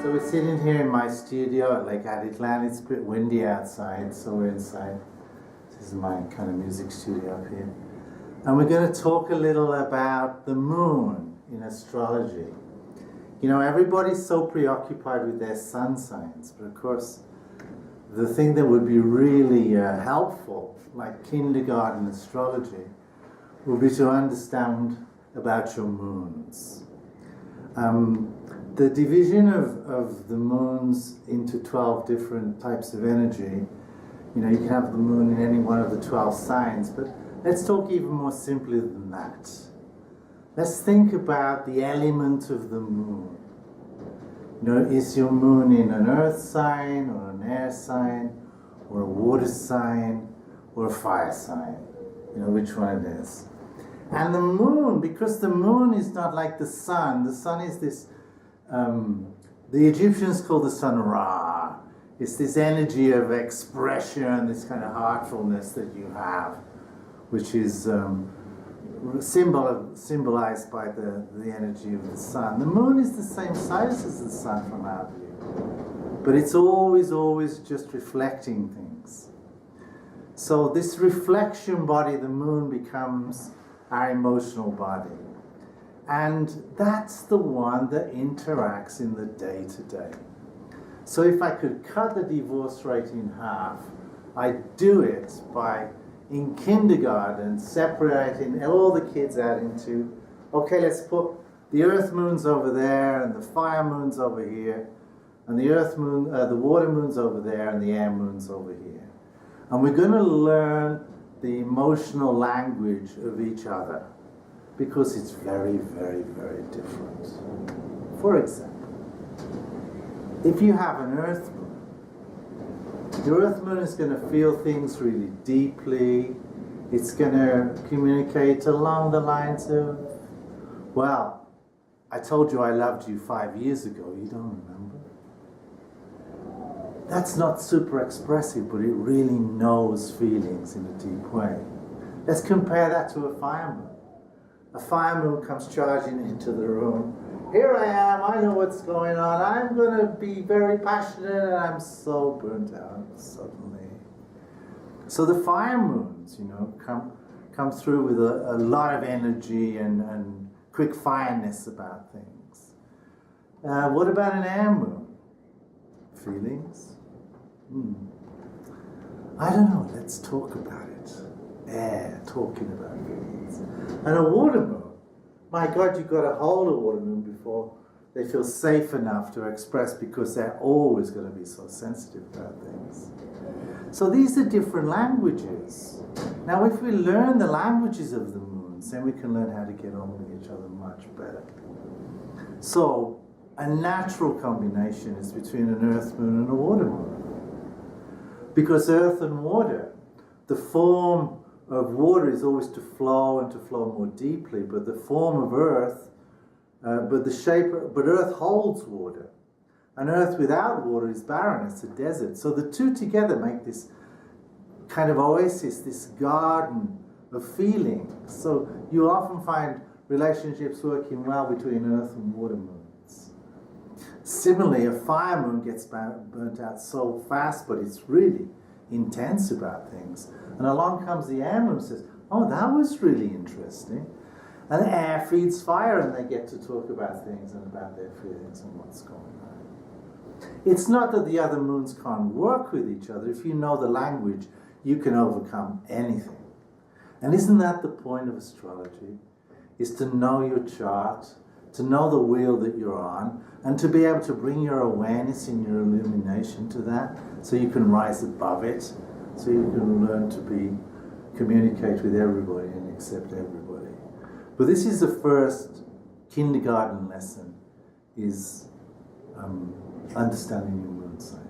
So we're sitting here in my studio at Lake Atitlan. It's a bit windy outside, so we're inside. This is my kind of music studio up here. And we're going to talk a little about the moon in astrology. You know, everybody's so preoccupied with their sun signs, but of course, the thing that would be really helpful, like kindergarten astrology, would be to understand about your moons. The division of the moons into 12 different types of energy, you know, you can have the moon in any one of the 12 signs, but let's talk even more simply than that. Let's think about the element of the moon. You know, is your moon in an earth sign, or an air sign, or a water sign, or a fire sign? You know, which one it is. And the moon, because the moon is not like the sun is this, the Egyptians call the sun Ra. It's this energy of expression, this kind of heartfulness that you have, which is symbolized by the energy of the sun. The moon is the same size as the sun from our view, but it's always just reflecting things. So this reflection body, the moon, becomes our emotional body. And that's the one that interacts in the day-to-day. So if I could cut the divorce rate in half, I'd do it by, in kindergarten, separating all the kids out into, okay, let's put the earth moons over there, and the fire moons over here, and the earth moon, the water moons over there, and the air moons over here. And we're going to learn the emotional language of each other, because it's very, very, very different. For example, if you have an earth moon, your earth moon is going to feel things really deeply. It's going to communicate along the lines of, well, I told you I loved you 5 years ago, you don't remember? That's not super expressive, but it really knows feelings in a deep way. Let's compare that to a fire moon. A fire moon comes charging into the room. Here I am, I know what's going on, I'm going to be very passionate, and I'm so burnt out suddenly. So the fire moons, you know, come through with a lot of energy and quick fireness about things. What about an air moon? Feelings? I don't know, let's talk about it. Air, talking about feelings. And a water moon. My God, you've got to hold a water moon before they feel safe enough to express, because they're always going to be so sensitive about things. So these are different languages. Now, if we learn the languages of the moons, then we can learn how to get on with each other much better. So, a natural combination is between an earth moon and a water moon. Because earth and water, the form of water is always to flow and to flow more deeply, but the form of earth, but earth holds water. And earth without water is barren, it's a desert. So the two together make this kind of oasis, this garden of feeling. So you often find relationships working well between earth and water moons. Similarly, a fire moon gets burnt out so fast, but it's really intense about things. And along comes the air moon and says, oh, that was really interesting. And the air feeds fire, and they get to talk about things and about their feelings and what's going on. It's not that the other moons can't work with each other. If you know the language, you can overcome anything. And isn't that the point of astrology? Is to know your chart, to know the wheel that you're on, and to be able to bring your awareness and your illumination to that, so you can rise above it, so you can learn to communicate with everybody and accept everybody. But this is the first kindergarten lesson, is understanding your moon sign.